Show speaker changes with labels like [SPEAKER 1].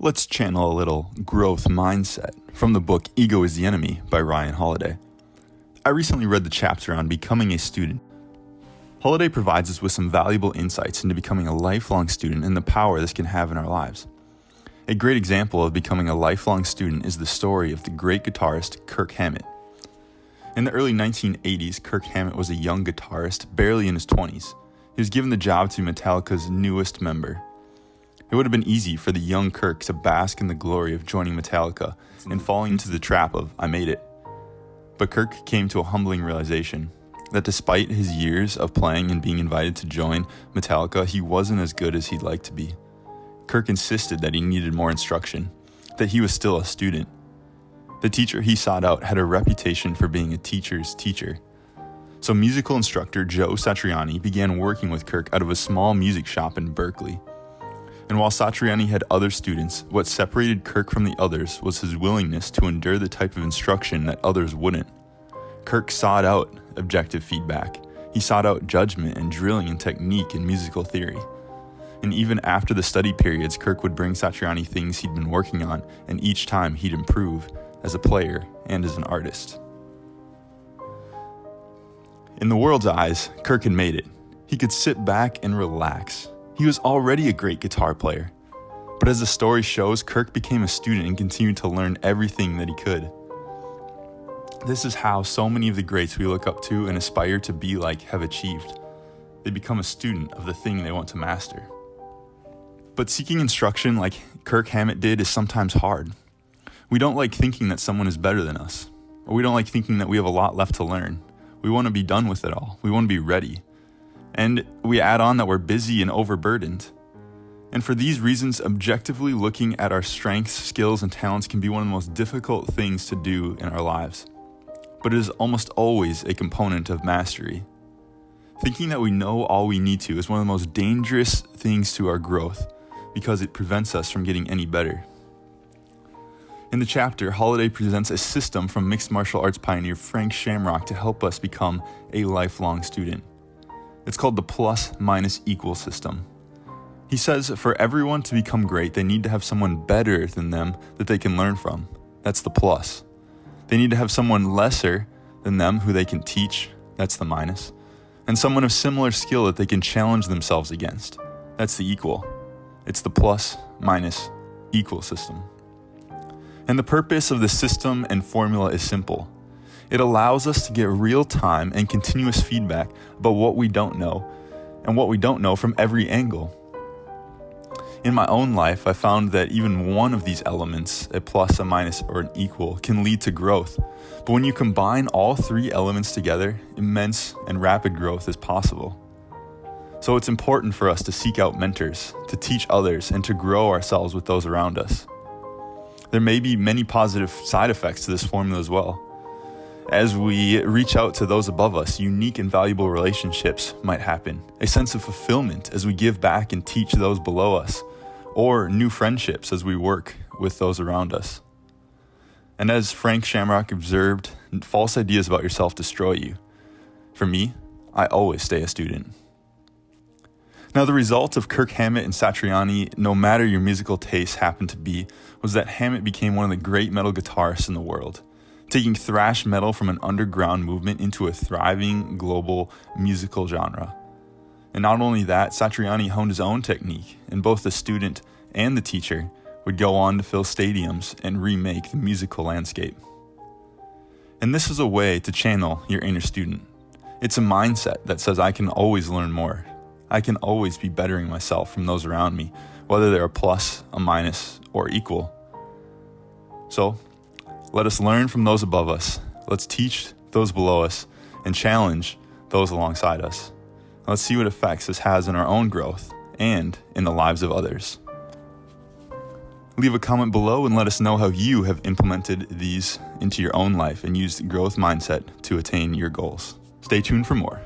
[SPEAKER 1] Let's channel a little growth mindset from the book Ego is the Enemy by Ryan Holiday. I recently read the chapter on becoming a student. Holiday provides us with some valuable insights into becoming a lifelong student and the power this can have in our lives. A great example of becoming a lifelong student is the story of the great guitarist Kirk Hammett. In the early 1980s, Kirk Hammett was a young guitarist, barely in his 20s. He was given the job to be Metallica's newest member. It would have been easy for the young Kirk to bask in the glory of joining Metallica and falling into the trap of, I made it. But Kirk came to a humbling realization that despite his years of playing and being invited to join Metallica, he wasn't as good as he'd like to be. Kirk insisted that he needed more instruction, that he was still a student. The teacher he sought out had a reputation for being a teacher's teacher. So musical instructor Joe Satriani began working with Kirk out of a small music shop in Berkeley. And while Satriani had other students, what separated Kirk from the others was his willingness to endure the type of instruction that others wouldn't. Kirk sought out objective feedback. He sought out judgment and drilling in technique and musical theory. And even after the study periods, Kirk would bring Satriani things he'd been working on, and each time he'd improve as a player and as an artist. In the world's eyes, Kirk had made it. He could sit back and relax. He was already a great guitar player. But as the story shows, Kirk became a student and continued to learn everything that he could. This is how so many of the greats we look up to and aspire to be like have achieved. They become a student of the thing they want to master. But seeking instruction like Kirk Hammett did is sometimes hard. We don't like thinking that someone is better than us, or we don't like thinking that we have a lot left to learn. We want to be done with it all. We want to be ready. And we add on that we're busy and overburdened. And for these reasons, objectively looking at our strengths, skills, and talents can be one of the most difficult things to do in our lives. But it is almost always a component of mastery. Thinking that we know all we need to is one of the most dangerous things to our growth because it prevents us from getting any better. In the chapter, Holiday presents a system from mixed martial arts pioneer Frank Shamrock to help us become a lifelong student. It's called the plus-minus-equal system. He says for everyone to become great, they need to have someone better than them that they can learn from. That's the plus. They need to have someone lesser than them who they can teach. That's the minus. And someone of similar skill that they can challenge themselves against. That's the equal. It's the plus-minus-equal system. And the purpose of the system and formula is simple. It allows us to get real-time and continuous feedback about what we don't know, and what we don't know from every angle. In my own life, I found that even one of these elements, a plus, a minus, or an equal, can lead to growth. But when you combine all three elements together, immense and rapid growth is possible. So it's important for us to seek out mentors, to teach others, and to grow ourselves with those around us. There may be many positive side effects to this formula as well. As we reach out to those above us, unique and valuable relationships might happen. A sense of fulfillment as we give back and teach those below us, or new friendships as we work with those around us. And as Frank Shamrock observed, false ideas about yourself destroy you. For me, I always stay a student. Now, the result of Kirk Hammett and Satriani, no matter your musical tastes happen to be, was that Hammett became one of the great metal guitarists in the world, taking thrash metal from an underground movement into a thriving global musical genre. And not only that, Satriani honed his own technique, and both the student and the teacher would go on to fill stadiums and remake the musical landscape. And this is a way to channel your inner student. It's a mindset that says I can always learn more. I can always be bettering myself from those around me, whether they're a plus, a minus, or equal. So, let us learn from those above us. Let's teach those below us and challenge those alongside us. Let's see what effects this has on our own growth and in the lives of others. Leave a comment below and let us know how you have implemented these into your own life and used growth mindset to attain your goals. Stay tuned for more.